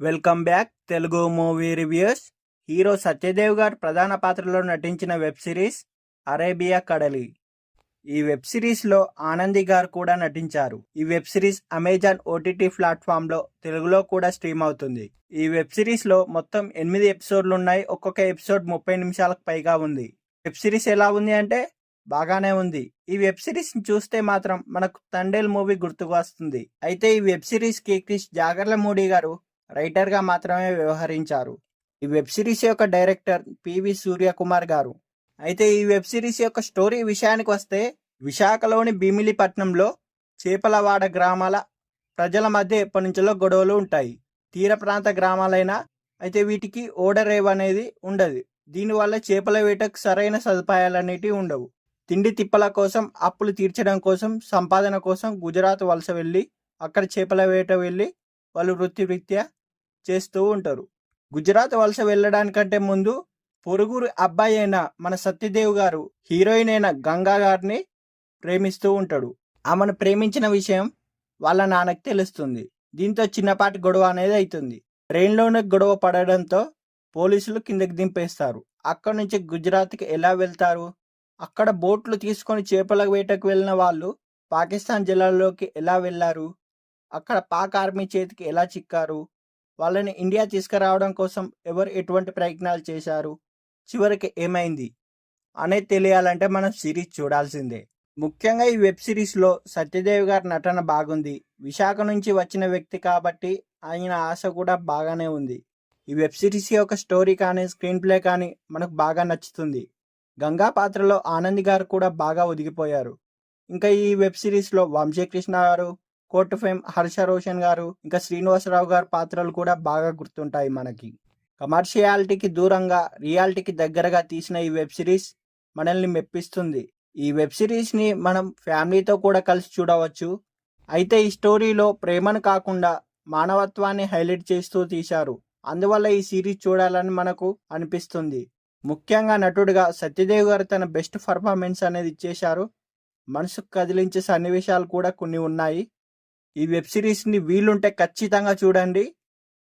Welcome back Telugu movie reviews. Hero Satyadev గారు ప్రధాన పాత్రలో నటించిన వెబ్ సిరీస్ అరేబియా కడలి. ఈ వెబ్ సిరీస్ లో ఆనంది గారు కూడా నటించారు. ఈ web series Amazon OTT platform లో తెలుగులో కూడా స్ట్రీమ్ అవుతుంది. ఈ వెబ్ సిరీస్ లో మొత్తం 8 ఎపిసోడ్లు ఉన్నాయి. ఒక్కొక్క ఎపిసోడ్ 30 నిమిషాలకు పైగా ఉంది. వెబ్ సిరీస్ ఎలా ఉంది అంటే బాగానే ఉంది. ఈ వెబ్ సిరీస్ ని చూస్తే మాత్రం మనకు తండేల్ మూవీ గుర్తుకు వస్తుంది. అయితే ఈ వెబ్ సిరీస్ కి క్రిష్ జాగర్లమూడి గారు రైటర్ గా మాత్రమే వ్యవహరించారు. ఈ వెబ్ సిరీస్ యొక్క డైరెక్టర్ పివి సూర్యకుమార్ గారు. అయితే ఈ వెబ్ సిరీస్ యొక్క స్టోరీ విషయానికి వస్తే, విశాఖలోని భీమిలిపట్నంలో చేపలవాడ గ్రామాల ప్రజల మధ్య ఎప్పటి నుంచో గొడవలు ఉంటాయి. తీర ప్రాంత గ్రామాలైనా అయితే వీటికి ఓడరేవ్ అనేది ఉండదు. దీనివల్ల చేపల వేటకు సరైన సదుపాయాలనేటివి ఉండవు. తిండి తిప్పల కోసం, అప్పులు తీర్చడం కోసం, సంపాదన కోసం గుజరాత్ వలస వెళ్ళి అక్కడ చేపల వేట వెళ్ళి వాళ్ళు వృత్తిరీత్యా చేస్తూ ఉంటారు. గుజరాత్ వలస వెళ్ళడానికంటే ముందు పొరుగురు అబ్బాయి అయిన మన సత్యదేవ్ గారు హీరోయిన్ అయిన గంగా గారిని ప్రేమిస్తూ ఉంటాడు. ఆమెను ప్రేమించిన విషయం వాళ్ళ నాన్నకి తెలుస్తుంది. దీంతో చిన్నపాటి గొడవ అనేది అవుతుంది. ట్రైన్లోనే గొడవ పడడంతో పోలీసులు కిందకి దింపేస్తారు. అక్కడ నుంచి గుజరాత్కి ఎలా వెళ్తారు? అక్కడ బోట్లు తీసుకొని చేపల వేటకు వెళ్ళిన వాళ్ళు పాకిస్తాన్ జలాల్లోకి ఎలా వెళ్ళారు? అక్కడ పాక్ ఆర్మీ చేతికి ఎలా చిక్కారు? వాళ్ళని ఇండియా తీసుకురావడం కోసం ఎవరు ఎటువంటి ప్రయత్నాలు చేశారు? చివరికి ఏమైంది అనేది తెలియాలంటే మనం సిరీస్ చూడాల్సిందే. ముఖ్యంగా ఈ వెబ్ సిరీస్లో సత్యదేవ్ గారి నటన బాగుంది. విశాఖ నుంచి వచ్చిన వ్యక్తి కాబట్టి ఆయన ఆశ కూడా బాగానే ఉంది. ఈ వెబ్ సిరీస్ యొక్క స్టోరీ కానీ, స్క్రీన్ ప్లే కానీ మనకు బాగా నచ్చుతుంది. గంగా పాత్రలో ఆనంద్ గారు కూడా బాగా ఒదిగిపోయారు. ఇంకా ఈ వెబ్ సిరీస్లో వంశీకృష్ణ గారు, కోర్టు ఫేమ్ హర్ష రోషన్ గారు, ఇంకా శ్రీనివాసరావు గారి పాత్రలు కూడా బాగా గుర్తుంటాయి మనకి. కమర్షియాలిటీకి దూరంగా రియాలిటీకి దగ్గరగా తీసిన ఈ వెబ్ సిరీస్ మనల్ని మెప్పిస్తుంది. ఈ వెబ్ సిరీస్ని మనం ఫ్యామిలీతో కూడా కలిసి చూడవచ్చు. అయితే ఈ స్టోరీలో ప్రేమను కాకుండా మానవత్వాన్ని హైలైట్ చేస్తూ తీశారు. అందువల్ల ఈ సిరీస్ చూడాలని మనకు అనిపిస్తుంది. ముఖ్యంగా నటుడిగా సత్యదేవ్ గారు తన బెస్ట్ పర్ఫార్మెన్స్ అనేది ఇచ్చేశారు. మనసుకు కదిలించే సన్నివేశాలు కూడా కొన్ని ఉన్నాయి. ఈ వెబ్ సిరీస్ని వీలుంటే ఖచ్చితంగా చూడండి.